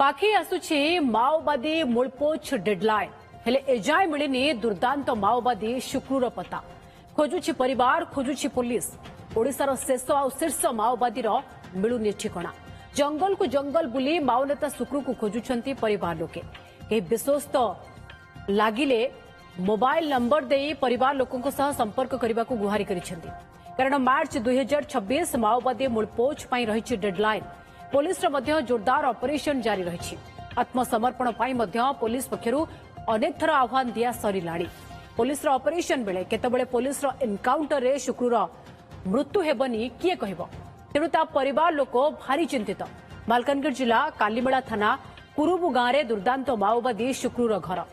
पाखे आसुछि माओवादी मूलपोछ डेडलाइन हेले एजाय मिलिनी दुर्दांत माओवादी शुक्रूर पता खोजुछि परिवार खोजुछि पुलिस ओडिशार शेष आ शीर्ष माओवादी मिलुनी ठिकणा जंगल को जंगल बुली माओ नेता शुक्रू को खोजुछंती परिवार लोके ए विश्वस्त लागिले मोबाइल नंबर दे परिवार लोकों सह संपर्क करने को गुहारी करिसेंती कारण मार्च 2026 माओवादी मूलपोछ पई रहिछि डेडलाइन पुलिस जोरदार ऑपरेशन जारी रही आत्मसमर्पण पुलिस पक्षर अनेक थर आह्वान दिया सरिलाणी पुलिस ऑपरेशन बेले केतबेले पुलिस एनकाउंटर रे शुक्रूर मृत्यु हेबनी किए कहब तेणु ता परिवार लोक भारी चिंतित मालकानगिरी जिला कालीमेला थाना कुरुबु गांव में दुर्दांत माओवादी शुक्रूर घर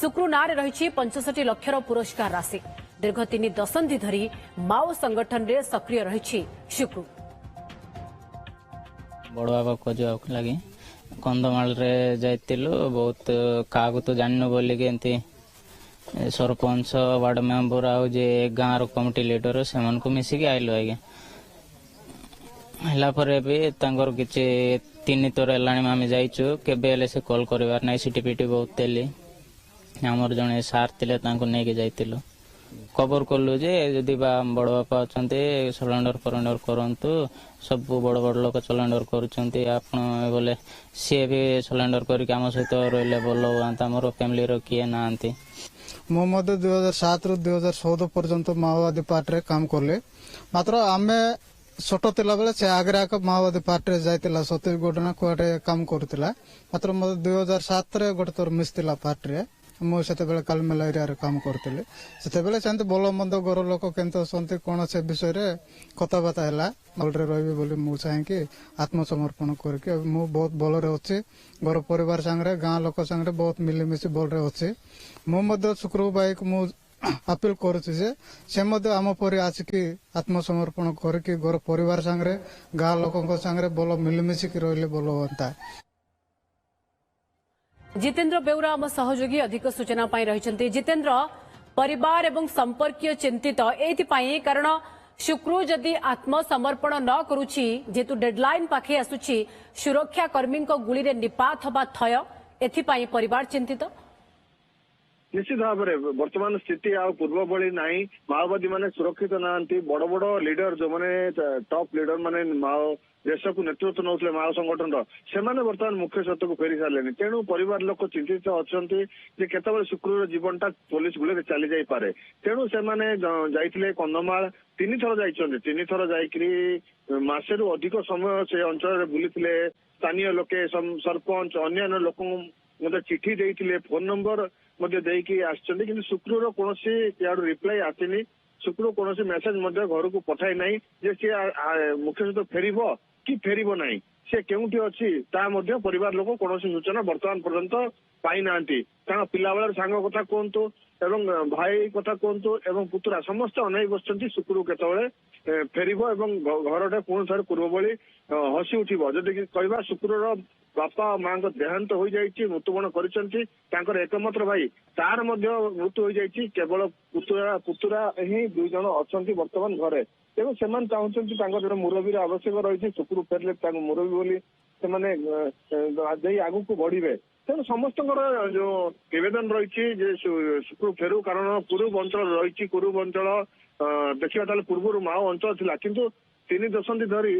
शुक्रू नारे रही 65 लक्षर पुरस्कार राशि दीर्घ 3 दशंधि धरी माओ संगठन रे सक्रिय रही शुक्रू बड़ बाबा खोजा लगे कंधमाल रे जाइतिलु बहुत का तो जाननु बोली के सरपंच वार्ड मेंबर आउ जे गाँव रो कमिटी लीडर से मन को मिसिकी आइलु आगे हला पर भी तांगर किछि 3 थर एलाणी आमे जाइछु केबे एले से कॉल करबार नै सीटीपीटी बहुत तेली हमर जने सार तिले तांको नै के जाइतिलु खबर कलु जे जदि बड़ बापा अच्छा सिलेंडर फरेंडर करतु सब बड़ बड़ लोक सिलेंडर करुँचे आपण बोले सी भी सिलेंडर करके आम सहित रही भल हाँ मोर फैमिली किए ना मु 2007 रु 2014 पर्यंत माओवादी पार्टी रे काम करले मात्र आमे छोट तिला बेले से आगे आगे माओवादी पार्टी रे जाइतिला छत्तीसगढ़ ना कुआडे काम करतिला मात्र 2007 रे गोटे थोर मिसतिला पार्टी रे मुझे कालीमेला एरिया रे काम करते से भल मंद घर लोक के कौन से विषय रे कथबार्ता है भलरे रही बोली मुझे चाहिए आत्मसमर्पण करके मु बहुत भलरे अच्छे घर परिवार सांगे गाँ लोक सांगे बहुत मिलीमिशी भलरे अच्छे मु शुक्रू भाई को मु अपील करुचे आम परी आसिकी आत्मसमर्पण करके घर परिवार सांगे गाँ लोक सांगे भल मिलीमिशिकी रही भल हाँ जितेंद्र बेउरा आम सहयोगी अधिक सूचना पाई रही जितेंद्र परिवार एवं संपर्कीय चिंतित एथि कारण शुक्रू जदि आत्मसमर्पण न करुछि जेतु डेडलाइन पाखे आसुछि सुरक्षा कर्मी गुली रे निपात हबा थय एथि परिवार चिंतित निश्चित भाव में वर्तमान स्थिति आ पूर्व भली ना माओवादी माने सुरक्षित ना बड़ बड़ लीडर जो माने टॉप लीडर माने माओ देश को नेतृत्व नौले माओ संगठन से बर्तमान मुख्य सत्य को फेरी सारे तेणु परिवार लोक चिंतित अच्छा केतबे शुक्र जीवनटा पुलिस गुले चली जाई पारे तेणु से जाइए कंधमाल 3 थर जाइछन्ते 3 थर जाइकरी मासे रु अधिक समय से अंचल बुली स्थानीय लोके सरपंच अन्य लोक चिठी देइथिले फोन नंबर देकी आसछन्ते शुक्र कौन रिप्लाई आसनी शुक्र कौन मेसेज घर को पठाई ना जे सी मुख्य सहित फेर कि फेर ना से केउठी अच्छी परिवार लोक कौन सूचना बर्तमान पर्यंत पाई ना पिला बेलर सांग कथा कहतु एवं भाई कथा कहतु एवं पुतुरा समस्त अनेक बसुँच शुक्र केतबे फेर घर पुणी थे पूर्व भली हसी उठब जदि कह शुक्र बापा माँ देहांत हो जाइए मृत्युवरण कर एकमात्र भाई तार मृत्यु हो जाइए केवल पुतुरा पुतुरा ही 2 जन अच्छा बर्तमान घरे तेणु से चाहते जन मुरबी आवश्यक रही शुक्र फेरले मुरबी बोली से आगू को बढ़े तेणु समस्त जो निवेदन रही शुक्र फेरू कारण पूर्व अंचल रही पूर्व अंचल देखा पूर्व माओ अंचल थिला किंतु 3 दशंधि धरी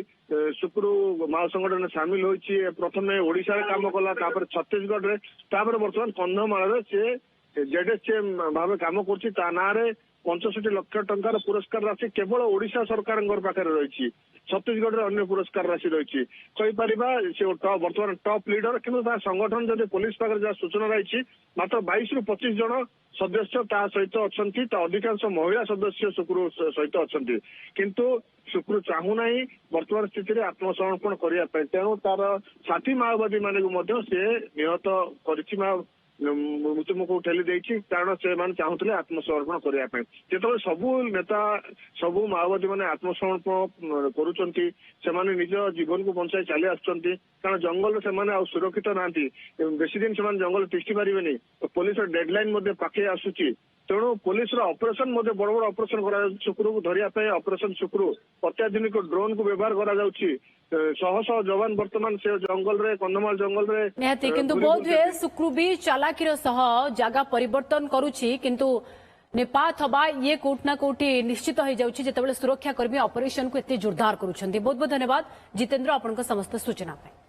शुक्र माओ संगठन सामिल होती प्रथम ओडिशा रे काम कला छत्तीसगढ़ रे बर्तमान कंधमाल से जेडेस भाव काम कर 65 लाख टंकार पुरस्कार राशि केवल ओडिशा सरकार पाखे रही छत्तीसगढ़ रे अन्य पुरस्कार राशि रही कहीपर से बर्तमान टॉप लीडर किंतु संगठन जब पुलिस पाखे जहाँ सूचना रही मात्र 22 रु 25 जन सदस्य ता सहित अच्छा अधिकांश महिला सदस्य शुक्र सहित अच्छा किंतु शुक्र चाहूना वर्तमान स्थित आत्मसमर्पण करने तेणु तार साथी माओवादी मानक से निहत कर मृत्युमुख ठेली देती कारण से चाहते आत्मसमर्पण करने जो सबू नेता सबू माओवादी मैंने आत्मसमर्पण करुँच निज जीवन को बंचाई चली आसुँच कारण जंगल से सुरक्षित ना बेसी दिन से जंगल तिष्टि पारे पुलिस डेडलाइन पाखे आसूची ତେଣୁ ପୋଲିସର ଅପରେସନ ମଧ୍ୟ ବଡ ବଡ ଅପରେସନ କରାଯାଉଛି ଶୁକ୍ରକୁ ଧରିବା ପାଇଁ ଅପରେସନ ଶୁକ୍ର ଅତ୍ୟାଧୁନିକ ଡ୍ରୋନ୍ କୁ ବ୍ୟବହାର କରାଯାଉଛି ଶହ ଶହ ଯବାନ ବର୍ତ୍ତମାନ ସେ ଜଙ୍ଗଲରେ କନ୍ଧମାଳ ଜଙ୍ଗଲରେ ନିହାତି କିନ୍ତୁ ବୋଧ ହୁଏ ଶୁକ୍ରୁ ବି ଚାଲାକିର ସହ ଜାଗା ପରିବର୍ତ୍ତନ କରୁଛି କିନ୍ତୁ ନିପାତ ହବା ଇଏ କୋଉଠି ନା କୋଉଠି ନିଶ୍ଚିତ ହେଇଯାଉଛି ଯେତେବେଳେ ସୁରକ୍ଷା କର୍ମୀ ଅପରେସନକୁ ଏତେ ଜୋରଦାର କରୁଛନ୍ତି। ବହୁତ ବହୁତ ଧନ୍ୟବାଦ ଜିତେନ୍ଦ୍ର ଆପଣଙ୍କ ସମସ୍ତ ସୂଚନା ପାଇଁ।